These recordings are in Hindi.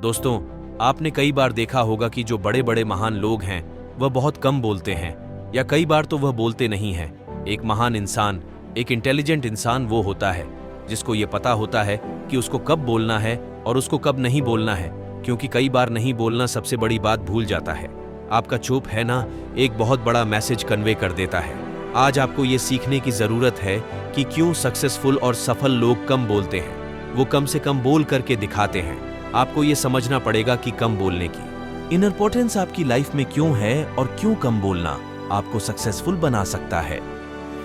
दोस्तों, आपने कई बार देखा होगा कि जो बड़े बड़े महान लोग हैं वह बहुत कम बोलते हैं, या कई बार तो वह बोलते नहीं हैं। एक महान इंसान, एक इंटेलिजेंट इंसान वो होता है जिसको ये पता होता है कि उसको कब बोलना है और उसको कब नहीं बोलना है, क्योंकि कई बार नहीं बोलना सबसे बड़ी बात भूल जाता है। आपका चुप है ना, एक बहुत बड़ा मैसेज कन्वे कर देता है। आज आपको ये सीखने की जरूरत है कि क्यों सक्सेसफुल और सफल लोग कम बोलते हैं। वो कम से कम बोल करके दिखाते हैं। आपको ये समझना पड़ेगा कि कम बोलने की इम्पोर्टेंस आपकी लाइफ में क्यों है और क्यों कम बोलना आपको सक्सेसफुल बना सकता है।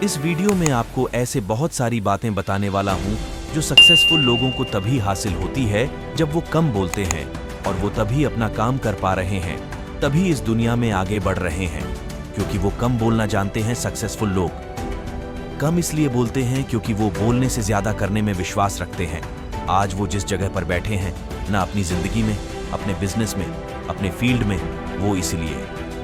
इस वीडियो में आपको ऐसे बहुत सारी बातें बताने वाला हूं जो सक्सेसफुल लोगों को तभी हासिल होती है जब वो कम बोलते हैं, और वो तभी अपना काम कर पा रहे हैं, तभी इस दुनिया में आगे बढ़ रहे हैं, क्योंकि वो कम बोलना जानते हैं। सक्सेसफुल लोग कम इसलिए बोलते हैं क्योंकि वो बोलने से ज्यादा करने में विश्वास रखते हैं। आज वो जिस जगह पर बैठे हैं ना, अपनी जिंदगी में, अपने बिजनेस में, अपने फील्ड में, वो इसलिए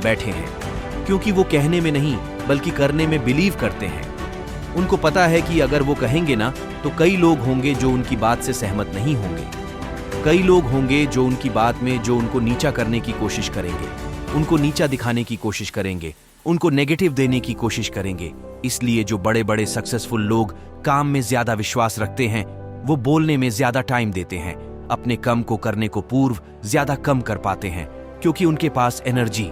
बैठे हैं क्योंकि वो कहने में नहीं बल्कि करने में बिलीव करते हैं। उनको पता है कि अगर वो कहेंगे ना तो कई लोग होंगे जो उनकी बात से सहमत नहीं होंगे। कई लोग होंगे जो उनकी बात में जो उनको नीचा करने की कोशिश करेंगे, उनको नीचा दिखाने की कोशिश करेंगे, उनको नेगेटिव देने की कोशिश करेंगे। इसलिए जो बड़े बड़े सक्सेसफुल लोग काम में ज्यादा विश्वास रखते हैं, वो बोलने में ज्यादा टाइम देते हैं। अपने कम को करने को पूर्व ज्यादा कम कर पाते हैं क्योंकि उनके पास एनर्जी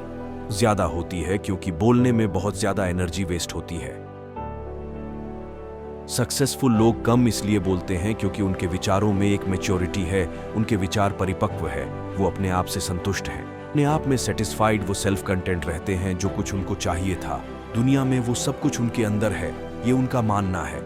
ज्यादा होती है, क्योंकि बोलने में बहुत ज्यादा एनर्जी वेस्ट होती है। सक्सेसफुल लोग कम इसलिए बोलते हैं क्योंकि उनके विचारों में एक मैच्योरिटी है, उनके विचार परिपक्व है, वो अपने आप से संतुष्ट हैं, अपने आप में सेटिस्फाइड, वो सेल्फ कंटेंट रहते हैं। जो कुछ उनको चाहिए था दुनिया में वो सब कुछ उनके अंदर है, ये उनका मानना है,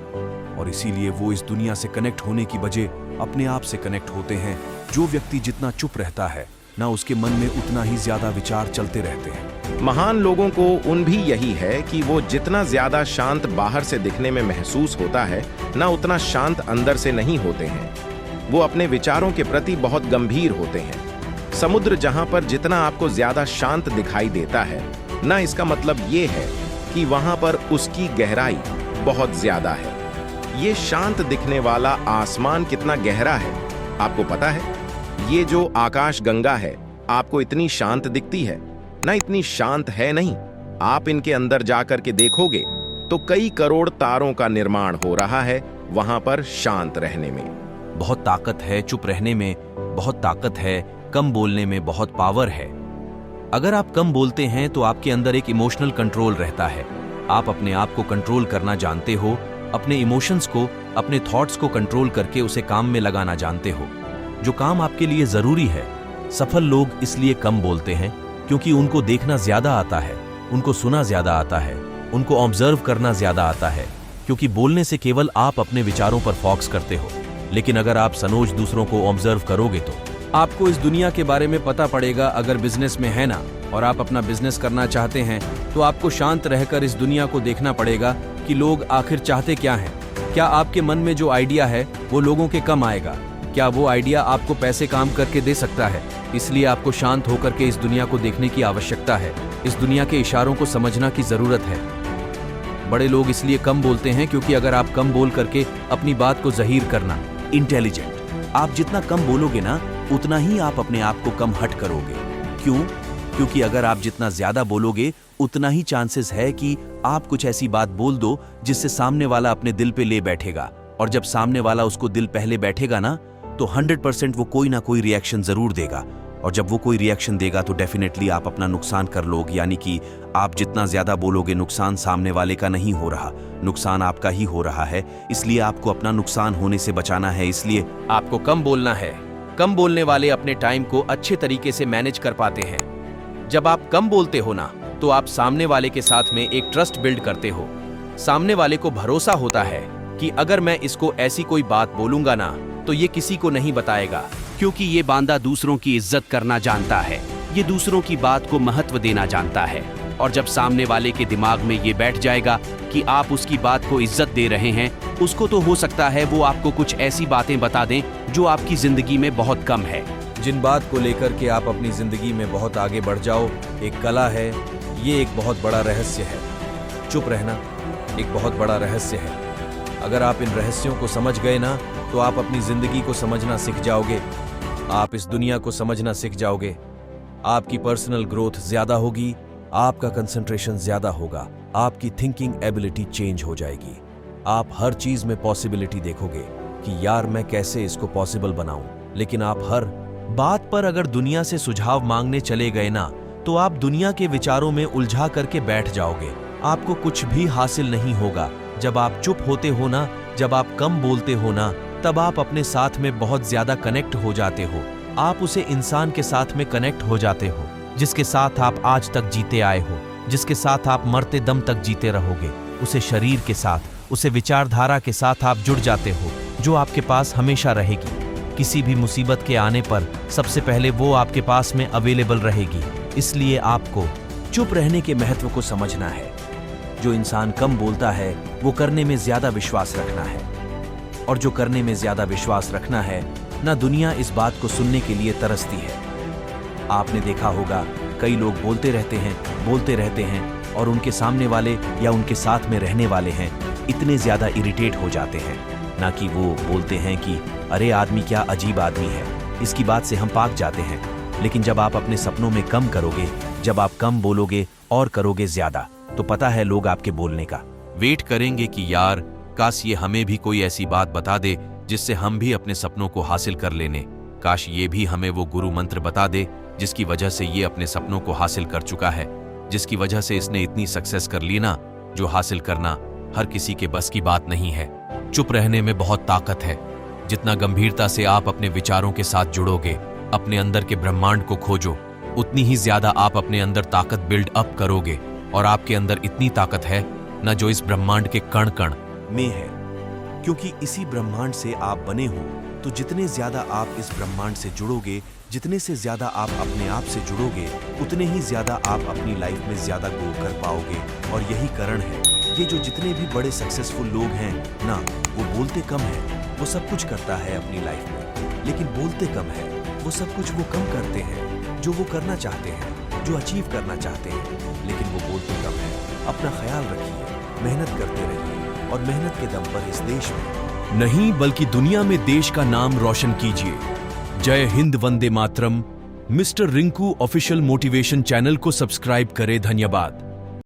और इसीलिए वो इस दुनिया से कनेक्ट होने की बजाय अपने आप से कनेक्ट होते हैं। जो व्यक्ति जितना चुप रहता है ना, उसके मन में उतना ही ज्यादा विचार चलते रहते हैं। महान लोगों को उन भी यही है कि वो जितना ज्यादा शांत बाहर से दिखने में महसूस होता है ना, उतना शांत अंदर से नहीं होते हैं। वो अपने विचारों के प्रति बहुत गंभीर होते हैं। समुद्र जहां पर जितना आपको ज्यादा शांत दिखाई देता है ना, इसका मतलब ये है कि वहां पर उसकी गहराई बहुत ज्यादा है। ये शांत दिखने वाला आसमान कितना गहरा है आपको पता है? ये जो आकाश गंगा है आपको इतनी शांत दिखती है ना, इतनी शांत है नहीं। आप इनके अंदर जाकर के देखोगे तो कई करोड़ तारों का निर्माण हो रहा है वहां पर शांत रहने में। बहुत ताकत है चुप रहने में, बहुत ताकत है कम बोलने में, बहुत पावर है। अगर आप कम बोलते हैं तो आपके अंदर एक इमोशनल कंट्रोल रहता है। आप अपने आप को कंट्रोल करना जानते हो, अपने इमोशंस को, अपने थॉट्स को कंट्रोल करके उसे काम में लगाना जानते हो, जो काम आपके लिए जरूरी है। सफल लोग इसलिए कम बोलते हैं क्योंकि उनको देखना ज्यादा आता है, उनको सुना ज्यादा आता है, उनको ऑब्जर्व करना ज्यादा आता है, क्योंकि बोलने से केवल आप अपने विचारों पर फोकस करते हो। लेकिन अगर आप सनोज दूसरों को ऑब्जर्व करोगे तो आपको इस दुनिया के बारे में पता पड़ेगा। अगर बिजनेस में है ना और आप अपना बिजनेस करना चाहते हैं तो आपको शांत रहकर इस दुनिया को देखना पड़ेगा कि लोग आखिर चाहते क्या हैं। क्या आपके मन में जो आइडिया है वो लोगों के कम आएगा? क्या वो आइडिया आपको पैसे काम करके दे सकता है? इसलिए आपको शांत होकर के इस दुनिया को देखने की आवश्यकता है। इस दुनिया के इशारों को समझना की जरूरत है। बड़े लोग इसलिए कम बोलते हैं क्योंकि अगर आप कम बोल करके अपनी बात को जाहिर करना, इंटेलिजेंट, आप जितना कम बोलोगे ना उतना ही आप अपने आप को कम हट करोगे। क्यों? क्योंकि अगर आप जितना ज्यादा बोलोगे उतना ही चांसेस है कि आप कुछ ऐसी बात बोल दो जिससे सामने वाला अपने दिल पे ले बैठेगा, और जब सामने वाला उसको दिल पहले बैठेगा ना तो 100% वो कोई ना कोई रिएक्शन जरूर देगा, और जब वो कोई रिएक्शन देगा तो डेफिनेटली आप अपना नुकसान कर लोगे। यानी कि आप जितना ज्यादा बोलोगे नुकसान सामने वाले का नहीं हो रहा, नुकसान आपका ही हो रहा है। इसलिए आपको अपना नुकसान होने से बचाना है, इसलिए आपको कम बोलना है। कम बोलने वाले अपने टाइम को अच्छे तरीके से मैनेज कर पाते हैं। जब आप कम बोलते हो ना तो आप सामने वाले के साथ में एक ट्रस्ट बिल्ड करते हो। सामने वाले को भरोसा होता है कि अगर मैं इसको ऐसी कोई बात बोलूंगा ना तो ये किसी को नहीं बताएगा, क्योंकि ये बांदा दूसरों की इज्जत करना जानता है, ये दूसरों की बात को महत्व देना जानता है। और जब सामने वाले के दिमाग में ये बैठ जाएगा कि आप उसकी बात को इज्जत दे रहे हैं, उसको तो हो सकता है वो आपको कुछ ऐसी बातें बता दें जो आपकी जिंदगी में बहुत कम है, जिन बात को लेकर के आप अपनी जिंदगी में बहुत आगे बढ़ जाओ। एक कला है, ये एक बहुत बड़ा रहस्य है। चुप रहना एक बहुत बड़ा रहस्य है। अगर आप इन रहस्यों को समझ गए ना तो आप अपनी जिंदगी को समझना सीख जाओगे। आप इस दुनिया को समझना सीख जाओगे, आपकी पर्सनल ग्रोथ ज्यादा होगी, आपका कंसंट्रेशन ज्यादा होगा, आपकी थिंकिंग एबिलिटी चेंज हो जाएगी। आप हर चीज में पॉसिबिलिटी देखोगे कि यार मैं कैसे इसको पॉसिबल बनाऊं। लेकिन आप हर बात पर अगर दुनिया से सुझाव मांगने चले गए ना, तो आप दुनिया के विचारों में उलझा करके बैठ जाओगे। आपको कुछ भी हासिल नहीं होगा। जब आप चुप होते हो ना, जब आप कम बोलते हो ना, तब आप अपने साथ में बहुत ज्यादा कनेक्ट हो जाते हो। आप उसे इंसान के साथ में कनेक्ट हो जाते हो जिसके साथ आप आज तक जीते आए हो, जिसके साथ आप मरते दम तक जीते रहोगे। उसे शरीर के साथ, उसे विचारधारा के साथ आप जुड़ जाते हो जो आपके पास हमेशा रहेगी। किसी भी मुसीबत के आने पर सबसे पहले वो आपके पास में अवेलेबल रहेगी। इसलिए आपको चुप रहने के महत्व को समझना है। जो इंसान कम बोलता है वो करने में ज्यादा विश्वास रखना है, और जो करने में ज्यादा विश्वास रखना है ना, दुनिया इस बात को सुनने के लिए तरसती है। आपने देखा होगा कई लोग बोलते रहते हैं और उनके सामने वाले या उनके साथ में रहने वाले हैं इतने ज्यादा इरिटेट हो जाते हैं ना, कि वो बोलते हैं कि अरे आदमी क्या अजीब आदमी है, इसकी बात से हम पाक जाते हैं। लेकिन जब आप अपने सपनों में कम करोगे, जब आप कम बोलोगे और करोगे ज्यादा, तो पता है लोग आपके बोलने का वेट करेंगे कि यार काश ये हमें भी कोई ऐसी बात बता दे जिससे हम भी अपने सपनों को हासिल कर लेने। काश ये भी हमें वो गुरु मंत्र बता दे जिसकी वजह से ये अपने सपनों को हासिल कर चुका है, जिसकी वजह से इसने इतनी सक्सेस कर ली ना, जो हासिल करना हर किसी के बस की बात नहीं है। चुप रहने में बहुत ताकत है। जितना गंभीरता से आप अपने विचारों के साथ जुड़ोगे, अपने अंदर के ब्रह्मांड को खोजो, उतनी ही ज्यादा आप अपने अंदर ताकत बिल्ड अप करोगे। और आपके अंदर इतनी ताकत है ना जो इस ब्रह्मांड के कण कण में है, क्योंकि इसी ब्रह्मांड से आप बने हो। तो जितने ज्यादा आप इस ब्रह्मांड से जुड़ोगे, जितने से ज्यादा आप अपने आप से जुड़ोगे, उतने ही ज्यादा आप अपनी लाइफ में ज्यादा ग्रो कर पाओगे। और यही कारण है ये जो जितने भी बड़े सक्सेसफुल लोग हैं ना, वो बोलते कम है, वो सब कुछ करता है अपनी लाइफ में, लेकिन बोलते कम है। वो सब कुछ वो कम करते हैं जो वो करना चाहते हैं, जो अचीव करना चाहते हैं, लेकिन वो बोलते कम है। अपना ख्याल रखिए, मेहनत करते रहिए, और मेहनत के दम पर इस देश में नहीं बल्कि दुनिया में देश का नाम रोशन कीजिए। जय Hind, Vande Mataram. Mister Rinku official motivation channel को सब्सक्राइब करें। धन्यवाद।